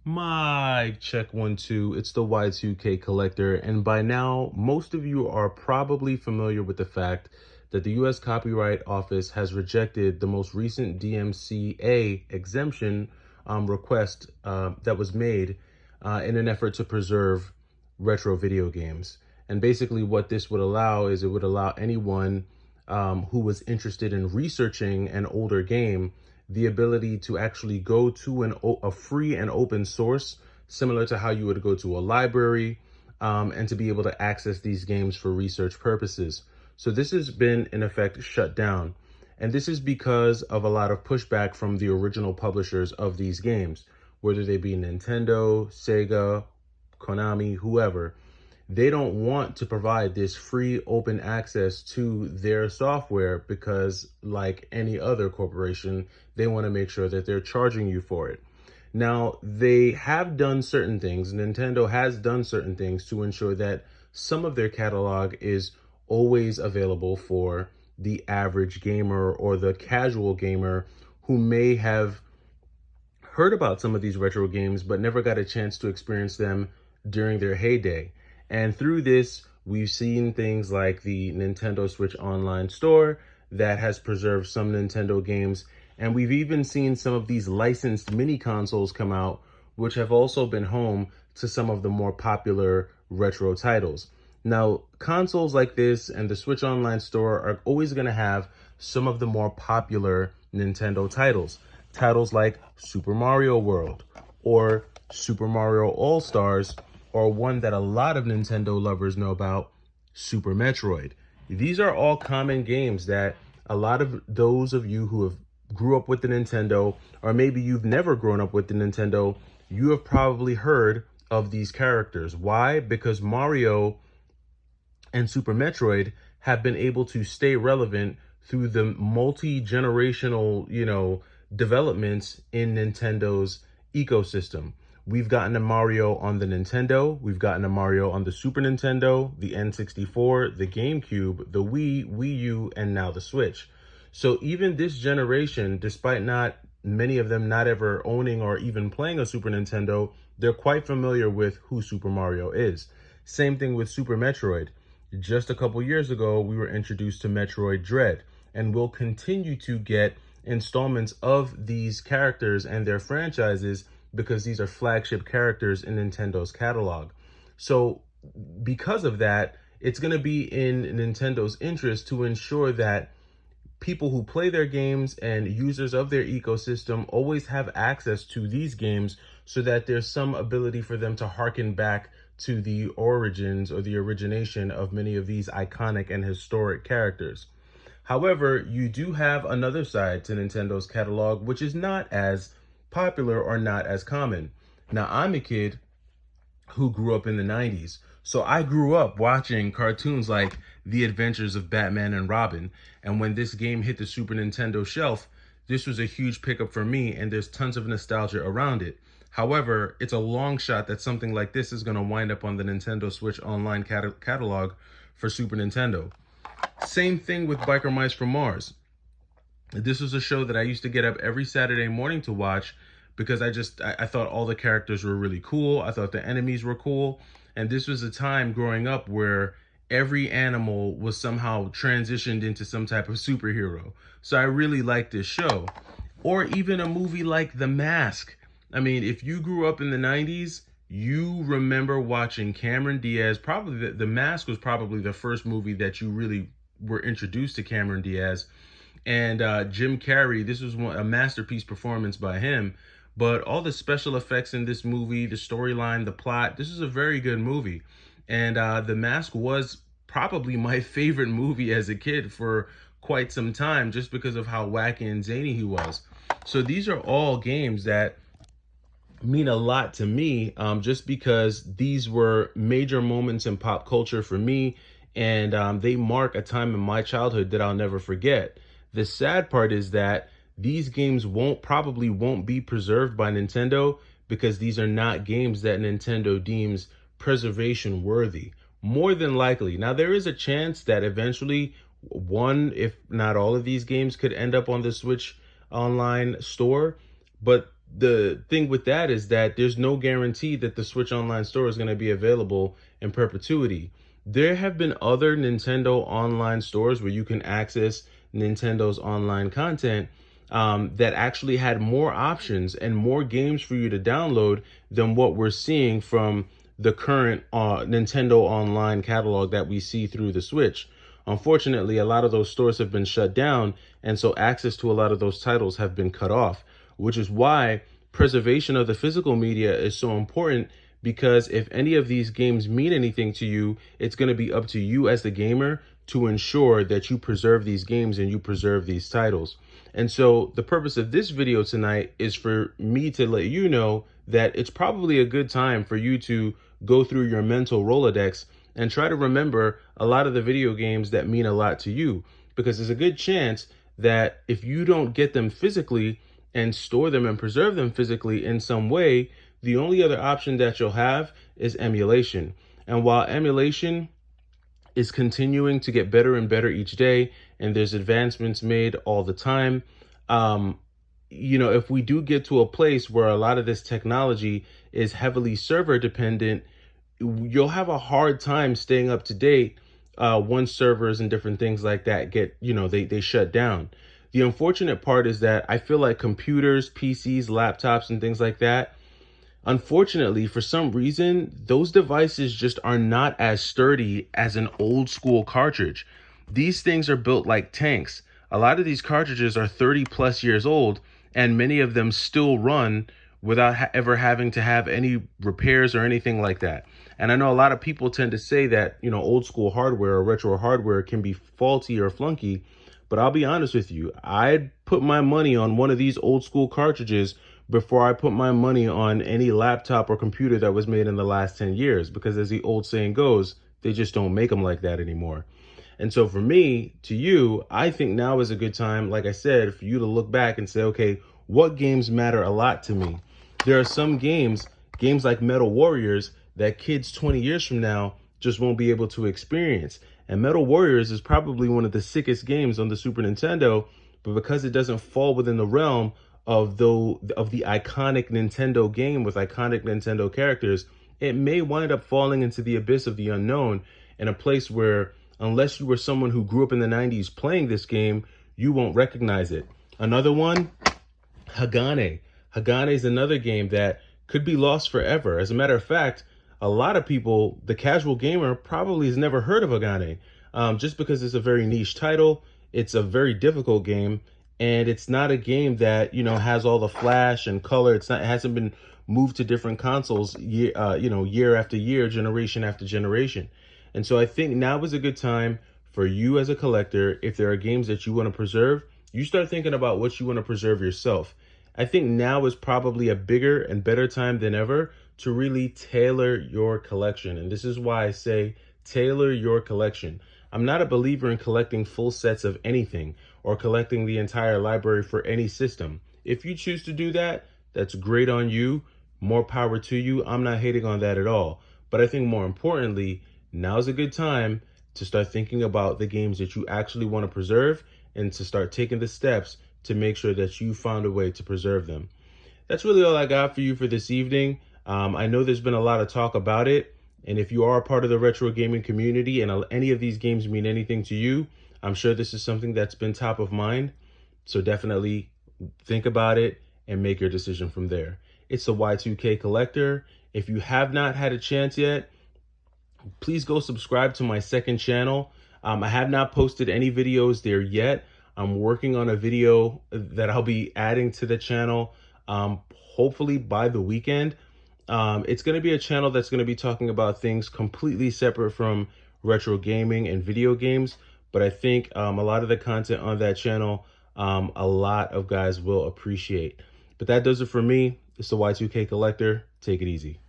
Mic check 1 2. It's the Y2K collector, and by now, most of you are probably familiar with the fact that the US Copyright Office has rejected the most recent DMCA exemption request that was made in an effort to preserve retro video games. And basically, what this would allow is it would allow anyone who was interested in researching an older game the ability to actually go to a free and open source, similar to how you would go to a library, and to be able to access these games for research purposes. So this has been, in effect, shut down. And this is because of a lot of pushback from the original publishers of these games, whether they be Nintendo, Sega, Konami, whoever. They don't want to provide this free open access to their software because, like any other corporation, they want to make sure that they're charging you for it. Now, they have done certain things. Nintendo has done certain things to ensure that some of their catalog is always available for the average gamer or the casual gamer who may have heard about some of these retro games but never got a chance to experience them during their heyday. And through this, we've seen things like the Nintendo Switch Online Store that has preserved some Nintendo games. And we've even seen some of these licensed mini consoles come out, which have also been home to some of the more popular retro titles. Now, consoles like this and the Switch Online Store are always going to have some of the more popular Nintendo titles. Titles like Super Mario World or Super Mario All-Stars, or one that a lot of Nintendo lovers know about, Super Metroid. These are all common games that a lot of those of you who have grew up with the Nintendo, or maybe you've never grown up with the Nintendo, you have probably heard of these characters. Why? Because Mario and Super Metroid have been able to stay relevant through the multi-generational, developments in Nintendo's ecosystem. We've gotten a Mario on the Nintendo, we've gotten a Mario on the Super Nintendo, the N64, the GameCube, the Wii, Wii U, and now the Switch. So even this generation, despite not many of them not ever owning or even playing a Super Nintendo, they're quite familiar with who Super Mario is. Same thing with Super Metroid. Just a couple years ago, we were introduced to Metroid Dread, and we'll continue to get installments of these characters and their franchises because these are flagship characters in Nintendo's catalog. So because of that, it's going to be in Nintendo's interest to ensure that people who play their games and users of their ecosystem always have access to these games so that there's some ability for them to harken back to the origins or the origination of many of these iconic and historic characters. However, you do have another side to Nintendo's catalog, which is not as popular or not as common. Now, I'm a kid who grew up in the 90s. So I grew up watching cartoons like The Adventures of Batman and Robin. And when this game hit the Super Nintendo shelf, this was a huge pickup for me, and there's tons of nostalgia around it. However, it's a long shot that something like this is going to wind up on the Nintendo Switch Online catalog for Super Nintendo. Same thing with Biker Mice from Mars. This was a show that I used to get up every Saturday morning to watch because I thought all the characters were really cool. I thought the enemies were cool. And this was a time growing up where every animal was somehow transitioned into some type of superhero. So I really liked this show. Or even a movie like The Mask. I mean, if you grew up in the 90s, you remember watching Cameron Diaz. Probably the Mask was probably the first movie that you really were introduced to Cameron Diaz. And Jim Carrey, this was a masterpiece performance by him. But all the special effects in this movie, the storyline, the plot, this is a very good movie. And The Mask was probably my favorite movie as a kid for quite some time, just because of how wacky and zany he was. So these are all games that mean a lot to me, just because these were major moments in pop culture for me. And they mark a time in my childhood that I'll never forget. The sad part is that these games probably won't be preserved by Nintendo because these are not games that Nintendo deems preservation worthy. More than likely. Now, there is a chance that eventually one, if not all of these games could end up on the Switch Online store, but the thing with that is that there's no guarantee that the Switch Online store is going to be available in perpetuity. There have been other Nintendo online stores where you can access Nintendo's online content that actually had more options and more games for you to download than what we're seeing from the current Nintendo online catalog that we see through the Switch. Unfortunately, a lot of those stores have been shut down, and so access to a lot of those titles have been cut off, which is why preservation of the physical media is so important, because if any of these games mean anything to you, it's going to be up to you as the gamer to ensure that you preserve these games and you preserve these titles. And so the purpose of this video tonight is for me to let you know that it's probably a good time for you to go through your mental Rolodex and try to remember a lot of the video games that mean a lot to you, because there's a good chance that if you don't get them physically and store them and preserve them physically in some way, the only other option that you'll have is emulation. And while emulation is continuing to get better and better each day, and there's advancements made all the time, if we do get to a place where a lot of this technology is heavily server dependent, you'll have a hard time staying up to date once servers and different things like that get, they shut down. The unfortunate part is that I feel like computers, PCs, laptops, and things like that, unfortunately, for some reason, those devices just are not as sturdy as an old school cartridge. These things are built like tanks. A lot of these cartridges are 30 plus years old, and many of them still run without ever having to have any repairs or anything like that. And I know a lot of people tend to say that, old school hardware or retro hardware can be faulty or flunky, but I'll be honest with you, I'd put my money on one of these old school cartridges before I put my money on any laptop or computer that was made in the last 10 years, because as the old saying goes, they just don't make them like that anymore. And so for me, to you, I think now is a good time, like I said, for you to look back and say, okay, what games matter a lot to me? There are some games like Metal Warriors, that kids 20 years from now just won't be able to experience. And Metal Warriors is probably one of the sickest games on the Super Nintendo, but because it doesn't fall within the realm of the iconic Nintendo game with iconic Nintendo characters, it may wind up falling into the abyss of the unknown, in a place where, unless you were someone who grew up in the 90s playing this game, you won't recognize it. Another one, Hagane. Hagane is another game that could be lost forever. As a matter of fact, a lot of people, the casual gamer, probably has never heard of Hagane, just because it's a very niche title. It's a very difficult game, and it's not a game that has all the flash and color. It hasn't been moved to different consoles year after year, generation after generation. And so I think now is a good time for you as a collector. If there are games that you want to preserve, you start thinking about what you want to preserve yourself. I think now is probably a bigger and better time than ever to really tailor your collection. And this is why I say tailor your collection. I'm not a believer in collecting full sets of anything or collecting the entire library for any system. If you choose to do that, that's great on you. More power to you. I'm not hating on that at all. But I think more importantly, now's a good time to start thinking about the games that you actually want to preserve, and to start taking the steps to make sure that you found a way to preserve them. That's really all I got for you for this evening. I know there's been a lot of talk about it, and if you are a part of the retro gaming community and any of these games mean anything to you, I'm sure this is something that's been top of mind. So definitely think about it and make your decision from there. It's the Y2K Collector. If you have not had a chance yet, please go subscribe to my second channel. I have not posted any videos there yet. I'm working on a video that I'll be adding to the channel, hopefully by the weekend. It's going to be a channel that's going to be talking about things completely separate from retro gaming and video games. But I think a lot of the content on that channel, a lot of guys will appreciate. But that does it for me. It's the Y2K Collector. Take it easy.